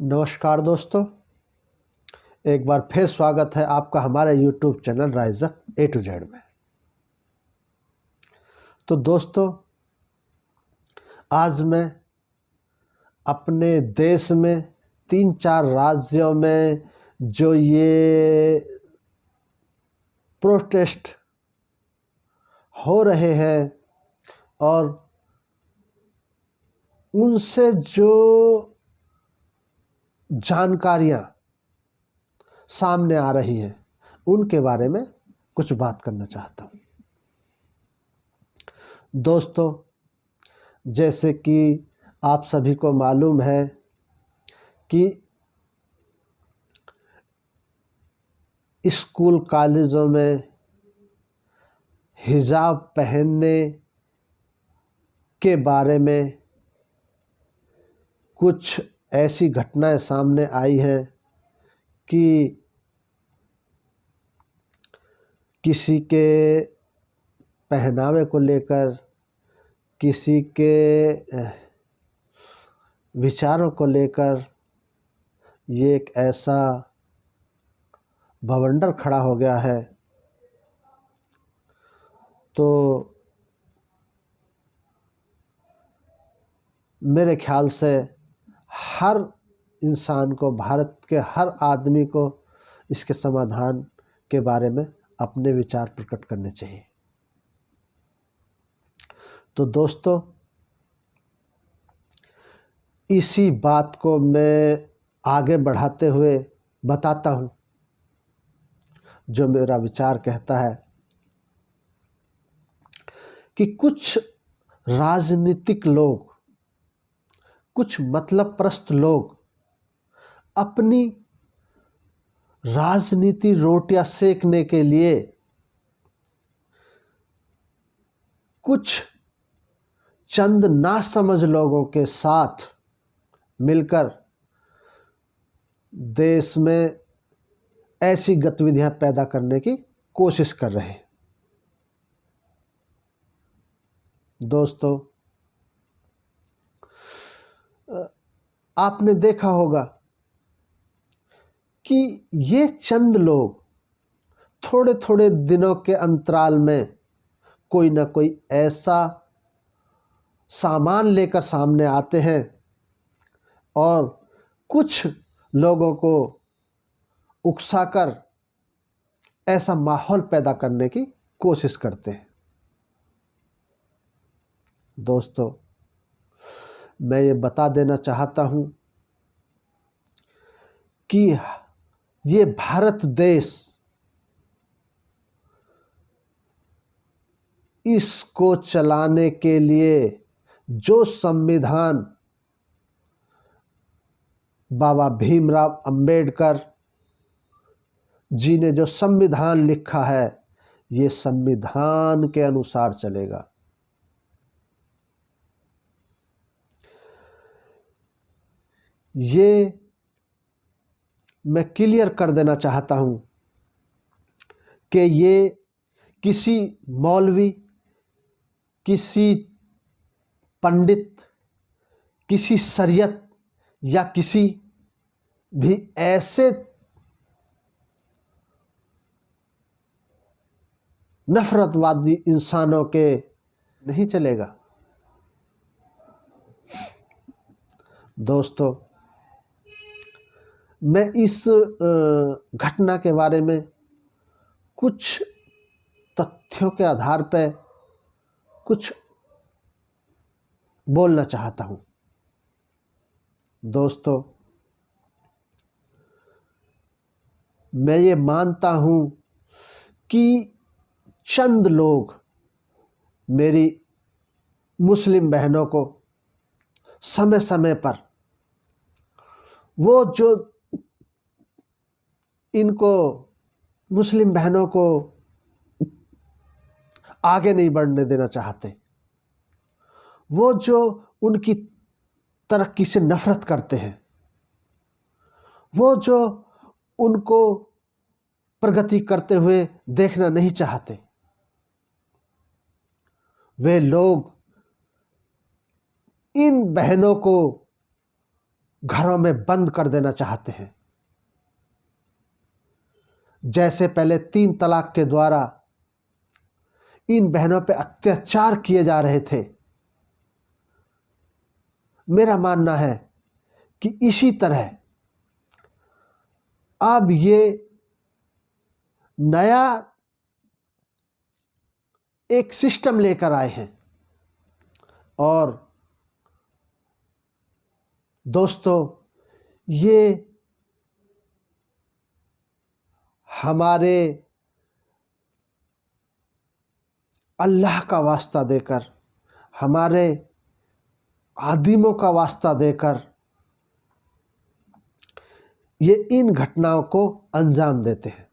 नमस्कार दोस्तों, एक बार फिर स्वागत है आपका हमारे YouTube channel rise up A to Z में। तो दोस्तों, आज मैं अपने देश में 3-4 राज्यों में जो ये प्रोटेस्ट हो रहे हैं और उनसे जो जानकारियाँ सामने आ रही हैं उनके बारे में कुछ बात करना चाहता हूँ। दोस्तों, जैसे कि आप सभी को मालूम है कि स्कूल कॉलेजों में हिजाब पहनने के बारे में कुछ ऐसी घटनाएं सामने आई हैं कि किसी के पहनावे को लेकर, किसी के विचारों को लेकर ये एक ऐसा बवंडर खड़ा हो गया है। तो मेरे ख्याल से हर इंसान को, भारत के हर आदमी को इसके समाधान के बारे में अपने विचार प्रकट करने चाहिए। तो दोस्तों, इसी बात को मैं आगे बढ़ाते हुए बताता हूँ जो मेरा विचार कहता है कि कुछ राजनीतिक लोग, कुछ मतलब परस्त लोग अपनी राजनीति रोटियां सेकने के लिए कुछ चंद नासमझ लोगों के साथ मिलकर देश में ऐसी गतिविधियां पैदा करने की कोशिश कर रहे हैं। दोस्तों, आपने देखा होगा कि ये चंद लोग थोड़े थोड़े दिनों के अंतराल में कोई ना कोई ऐसा सामान लेकर सामने आते हैं और कुछ लोगों को उकसाकर ऐसा माहौल पैदा करने की कोशिश करते हैं। दोस्तों, मैं ये बता देना चाहता हूँ कि ये भारत देश इसको चलाने के लिए जो संविधान बाबा भीमराव अंबेडकर जी ने जो संविधान लिखा है, ये संविधान के अनुसार चलेगा। ये मैं क्लियर कर देना चाहता हूं कि ये किसी मौलवी, किसी पंडित, किसी शरीयत या किसी भी ऐसे नफरतवादी इंसानों के नहीं चलेगा। दोस्तों, मैं इस घटना के बारे में कुछ तथ्यों के आधार पर कुछ बोलना चाहता हूं। दोस्तों, मैं ये मानता हूं कि चंद लोग मेरी मुस्लिम बहनों को समय समय पर वो जो इनको मुस्लिम बहनों को आगे नहीं बढ़ने देना चाहते, वो जो उनकी तरक्की से नफरत करते हैं, वो जो उनको प्रगति करते हुए देखना नहीं चाहते, वे लोग इन बहनों को घरों में बंद कर देना चाहते हैं। जैसे पहले 3 तलाक के द्वारा इन बहनों पे अत्याचार किए जा रहे थे, मेरा मानना है कि इसी तरह अब ये नया एक सिस्टम लेकर आए हैं। और दोस्तों, ये हमारे अल्लाह का वास्ता देकर, हमारे आदिमों का वास्ता देकर ये इन घटनाओं को अंजाम देते हैं।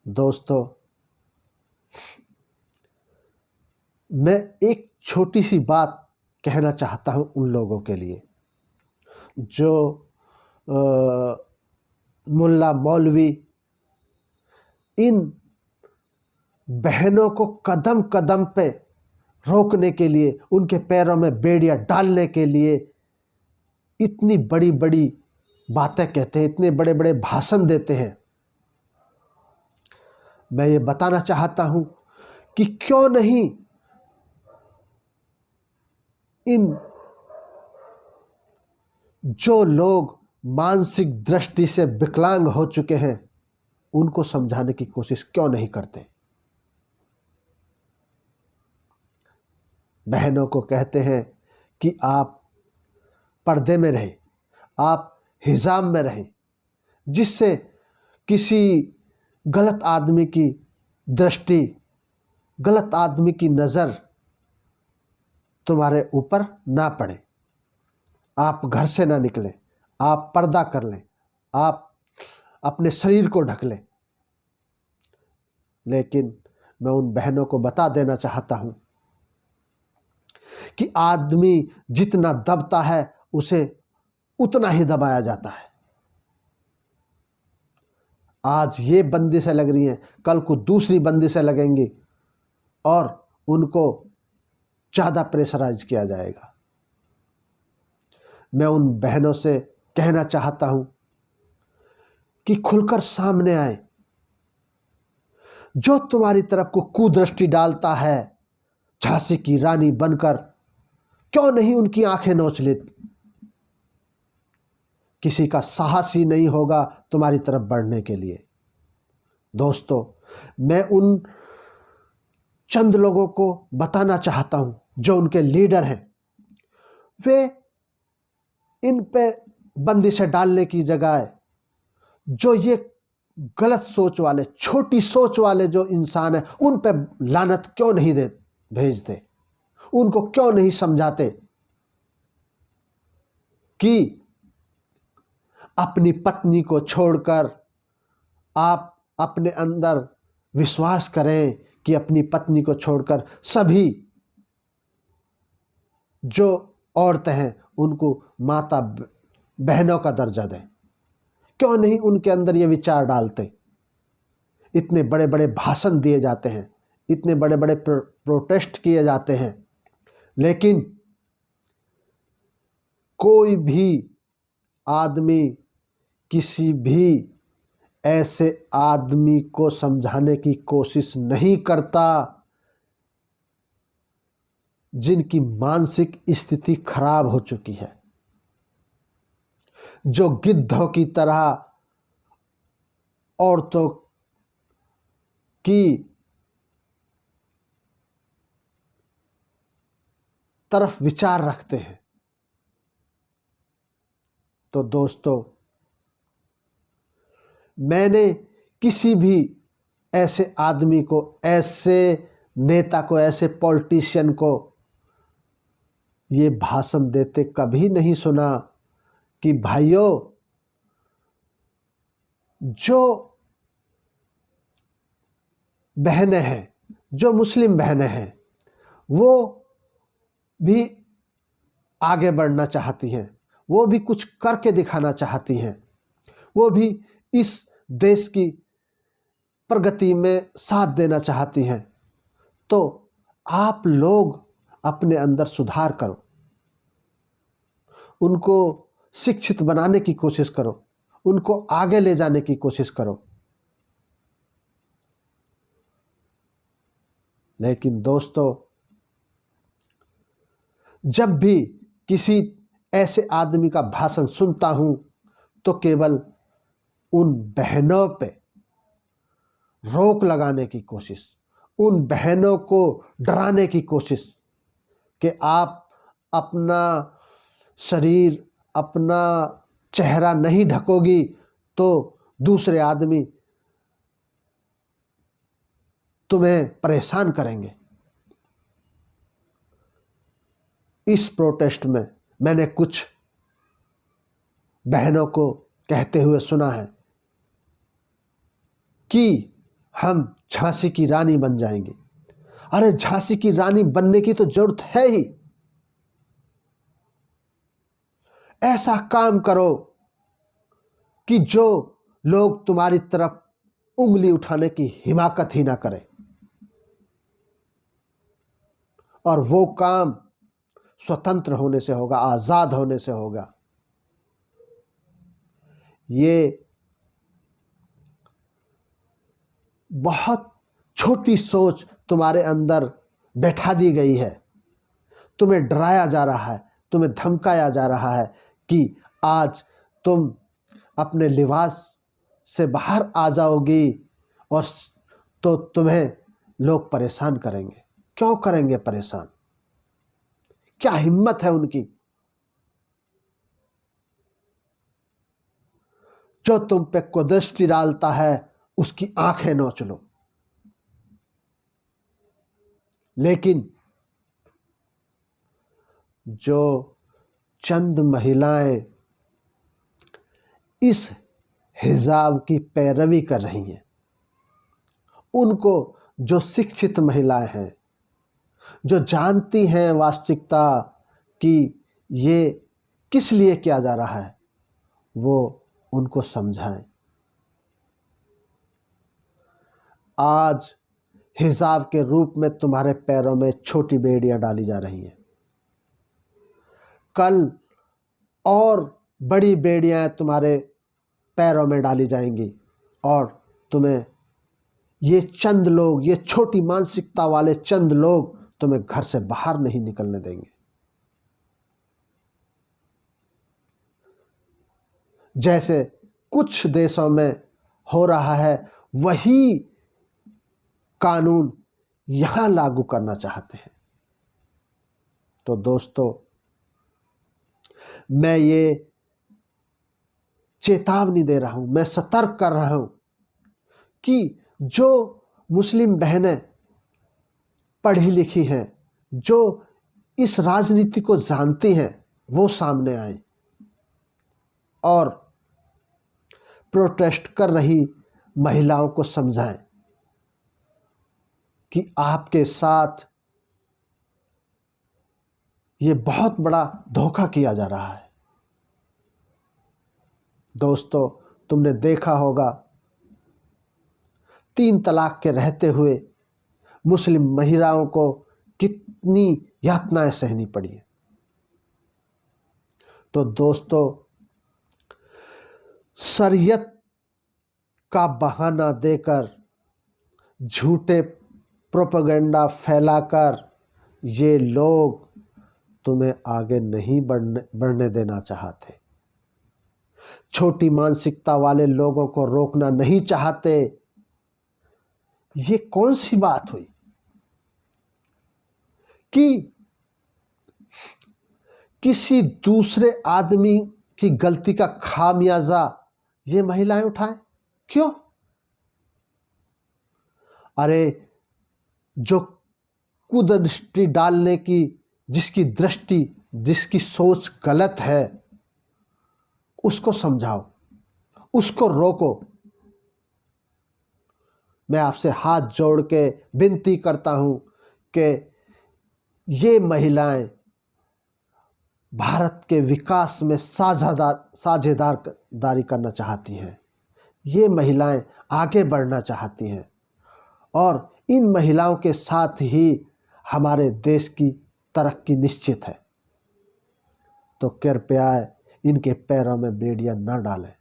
दोस्तों, मैं एक छोटी सी बात कहना चाहता हूं उन लोगों के लिए जो मुल्ला मौलवी इन बहनों को कदम कदम पे रोकने के लिए, उनके पैरों में बेड़ियां डालने के लिए इतनी बड़ी बड़ी बातें कहते हैं, इतने बड़े बड़े भाषण देते हैं। मैं ये बताना चाहता हूं कि क्यों नहीं इन जो लोग मानसिक दृष्टि से विकलांग हो चुके हैं उनको समझाने की कोशिश क्यों नहीं करते। बहनों को कहते हैं कि आप पर्दे में रहें, आप हिजाब में रहें, जिससे किसी गलत आदमी की दृष्टि, गलत आदमी की नज़र तुम्हारे ऊपर ना पड़े। आप घर से ना निकलें, आप पर्दा कर लें, आप अपने शरीर को ढक लें। लेकिन मैं उन बहनों को बता देना चाहता हूं कि आदमी जितना दबता है उसे उतना ही दबाया जाता है। आज ये बंदिशें लग रही हैं, कल को दूसरी बंदिशें लगेंगी और उनको ज़्यादा प्रेशराइज किया जाएगा। मैं उन बहनों से कहना चाहता हूं कि खुलकर सामने आए। जो तुम्हारी तरफ को कुदृष्टि डालता है झांसी की रानी बनकर, क्यों नहीं उनकी आंखें नोच ले। किसी का साहस ही नहीं होगा तुम्हारी तरफ बढ़ने के लिए। दोस्तों, मैं उन चंद लोगों को बताना चाहता हूं जो उनके लीडर हैं, वे इन पे बंदिशें डालने की जगह जो ये गलत सोच वाले, छोटी सोच वाले जो इंसान है, उन पे लानत क्यों नहीं भेजते, उनको क्यों नहीं समझाते कि अपनी पत्नी को छोड़कर आप अपने अंदर विश्वास करें कि अपनी पत्नी को छोड़कर सभी जो औरतें हैं उनको माता बहनों का दर्जा दें। क्यों नहीं उनके अंदर ये विचार डालते। इतने बड़े बड़े भाषण दिए जाते हैं, इतने बड़े बड़े प्रोटेस्ट किए जाते हैं, लेकिन कोई भी आदमी किसी भी ऐसे आदमी को समझाने की कोशिश नहीं करता जिनकी मानसिक स्थिति खराब हो चुकी है, जो गिद्धों की तरह औरतों की तरफ विचार रखते हैं। तो दोस्तों, मैंने किसी भी ऐसे आदमी को, ऐसे नेता को, ऐसे पॉलिटिशियन को ये भाषण देते कभी नहीं सुना कि भाइयों, जो बहनें हैं, जो मुस्लिम बहनें हैं, वो भी आगे बढ़ना चाहती हैं, वो भी कुछ करके दिखाना चाहती हैं, वो भी इस देश की प्रगति में साथ देना चाहती हैं। तो आप लोग अपने अंदर सुधार करो, उनको शिक्षित बनाने की कोशिश करो, उनको आगे ले जाने की कोशिश करो। लेकिन दोस्तों, जब भी किसी ऐसे आदमी का भाषण सुनता हूं तो केवल उन बहनों पे रोक लगाने की कोशिश, उन बहनों को डराने की कोशिश कि आप अपना शरीर, अपना चेहरा नहीं ढकोगी तो दूसरे आदमी तुम्हें परेशान करेंगे। इस प्रोटेस्ट में मैंने कुछ बहनों को कहते हुए सुना है कि हम झांसी की रानी बन जाएंगे। अरे झांसी की रानी बनने की तो जरूरत है ही। ऐसा काम करो कि जो लोग तुम्हारी तरफ उंगली उठाने की हिमाकत ही ना करें, और वो काम स्वतंत्र होने से होगा, आजाद होने से होगा। ये बहुत छोटी सोच तुम्हारे अंदर बैठा दी गई है। तुम्हें डराया जा रहा है, तुम्हें धमकाया जा रहा है कि आज तुम अपने लिबास से बाहर आ जाओगी और तो तुम्हें लोग परेशान करेंगे। क्यों करेंगे परेशान? क्या हिम्मत है उनकी? जो तुम पे कुदृष्टि डालता है उसकी आंखें नोच लो। लेकिन जो चंद महिलाएं इस हिजाब की पैरवी कर रही हैं, उनको, जो शिक्षित महिलाएं हैं, जो जानती हैं वास्तविकता कि ये किस लिए किया जा रहा है, वो उनको समझाएं। आज हिजाब के रूप में तुम्हारे पैरों में छोटी बेड़ियां डाली जा रही हैं, कल और बड़ी बेड़ियां तुम्हारे पैरों में डाली जाएंगी और तुम्हें ये चंद लोग, ये छोटी मानसिकता वाले चंद लोग तुम्हें घर से बाहर नहीं निकलने देंगे। जैसे कुछ देशों में हो रहा है, वही कानून यहां लागू करना चाहते हैं। तो दोस्तों, मैं ये चेतावनी दे रहा हूं, मैं सतर्क कर रहा हूं कि जो मुस्लिम बहनें पढ़ी लिखी हैं, जो इस राजनीति को जानती हैं, वो सामने आए और प्रोटेस्ट कर रही महिलाओं को समझाएं कि आपके साथ ये बहुत बड़ा धोखा किया जा रहा है। दोस्तों, तुमने देखा होगा 3 तलाक के रहते हुए मुस्लिम महिलाओं को कितनी यातनाएं सहनी पड़ी है। तो दोस्तों, शरीयत का बहाना देकर, झूठे प्रोपेगेंडा फैलाकर ये लोग तुम्हें आगे नहीं बढ़ने देना चाहते। छोटी मानसिकता वाले लोगों को रोकना नहीं चाहते। ये कौन सी बात हुई कि किसी दूसरे आदमी की गलती का खामियाजा ये महिलाएं उठाएं? क्यों? अरे, जो कुदृष्टि डालने की, जिसकी दृष्टि, जिसकी सोच गलत है, उसको समझाओ, उसको रोको। मैं आपसे हाथ जोड़ के विनती करता हूं कि ये महिलाएं भारत के विकास में साझेदारी करना चाहती हैं। ये महिलाएं आगे बढ़ना चाहती हैं और इन महिलाओं के साथ ही हमारे देश की तरक्की निश्चित है। तो कृपया इनके पैरों में बेड़ियां न डालें।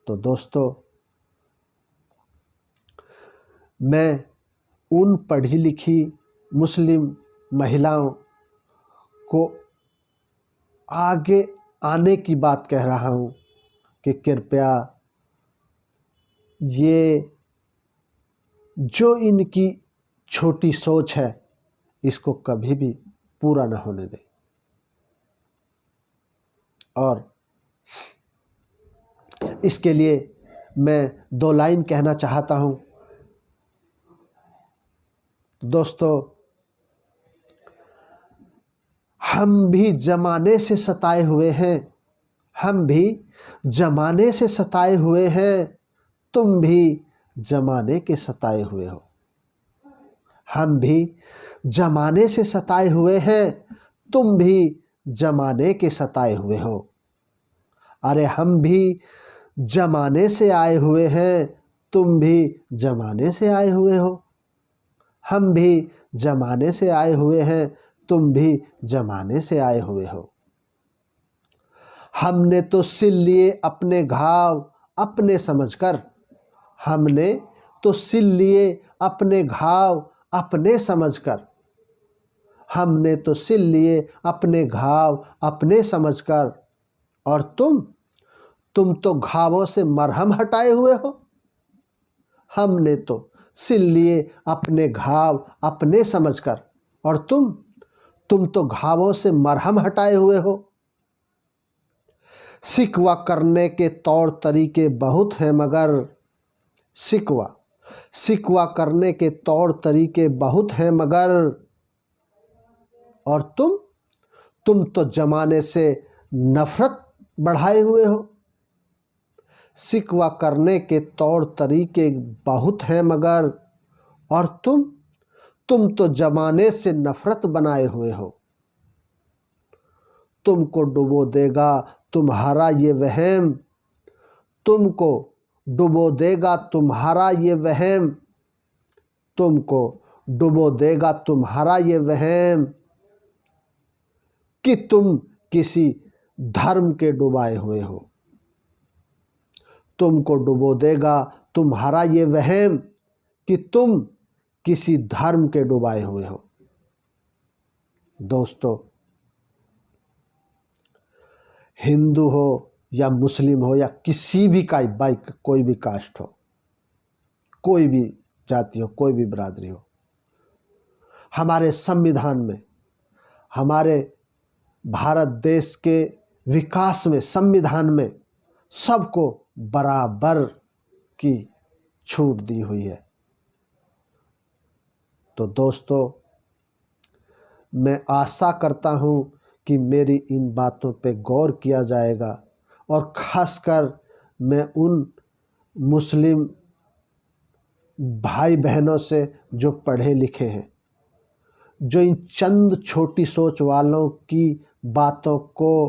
तो दोस्तों, मैं उन पढ़ी लिखी मुस्लिम महिलाओं को आगे आने की बात कह रहा हूँ कि कृपया ये जो इनकी छोटी सोच है इसको कभी भी पूरा न होने दें। और इसके लिए मैं 2 लाइन कहना चाहता हूँ। दोस्तों, हम भी ज़माने से सताए हुए हैं, हम भी ज़माने से सताए हुए हैं, तुम भी ज़माने के सताए हुए हो। हम भी ज़माने से सताए हुए हैं, तुम भी ज़माने के सताए हुए हो। अरे हम भी ज़माने से आए हुए हैं, तुम भी ज़माने से आए हुए हो। हम भी ज़माने से आए हुए हैं, तुम भी ज़माने से आए हुए हो। हमने तो सिल लिए अपने घाव अपने समझकर, हमने तो सिल लिए अपने घाव अपने समझकर, हमने तो सिल लिए अपने घाव अपने समझकर, और तुम तो घावों से मरहम हटाए हुए हो। हमने तो सिल लिए अपने घाव अपने समझकर, और तुम तो घावों से मरहम हटाए हुए हो। शिकवा करने के तौर तरीके बहुत हैं, मगर शिकवा करने के तौर तरीके बहुत हैं, मगर और तुम तो जमाने से नफरत बढ़ाए हुए हो। शिकवा करने के तौर तरीके बहुत हैं, मगर और तुम तो जमाने से नफरत बनाए हुए हो। तुमको डुबो देगा तुम्हारा ये वहम, तुमको डुबो देगा तुम्हारा ये वहम, तुमको डुबो देगा तुम्हारा ये वहम कि तुम किसी धर्म के डुबाए हुए हो। तुमको डुबो देगा तुम्हारा ये वहम कि तुम किसी धर्म के डुबाए हुए हो। दोस्तों, हिंदू हो या मुस्लिम हो या किसी भी कोई भी कास्ट हो, कोई भी जाति हो, कोई भी बिरादरी हो, हमारे संविधान में, हमारे भारत देश के विकास में, संविधान में सबको बराबर की छूट दी हुई है। तो दोस्तों, मैं आशा करता हूँ कि मेरी इन बातों पे गौर किया जाएगा, और ख़ासकर मैं उन मुस्लिम भाई बहनों से जो पढ़े लिखे हैं, जो इन चंद छोटी सोच वालों की बातों को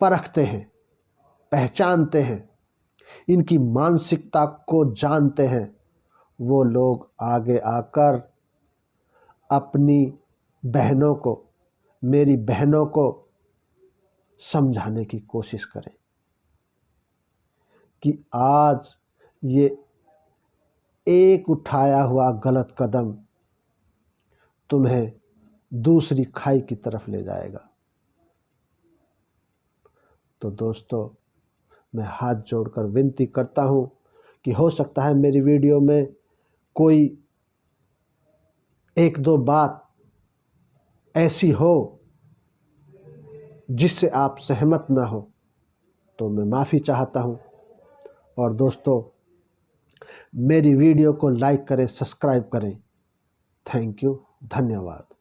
परखते हैं, पहचानते हैं, इनकी मानसिकता को जानते हैं, वो लोग आगे आकर अपनी बहनों को, मेरी बहनों को समझाने की कोशिश करें कि आज ये एक उठाया हुआ गलत कदम तुम्हें दूसरी खाई की तरफ ले जाएगा। तो दोस्तों, मैं हाथ जोड़कर विनती करता हूँ कि हो सकता है मेरी वीडियो में कोई 1-2 बात ऐसी हो जिससे आप सहमत ना हो, तो मैं माफ़ी चाहता हूँ। और दोस्तों, मेरी वीडियो को लाइक करें, सब्सक्राइब करें। थैंक यू, धन्यवाद।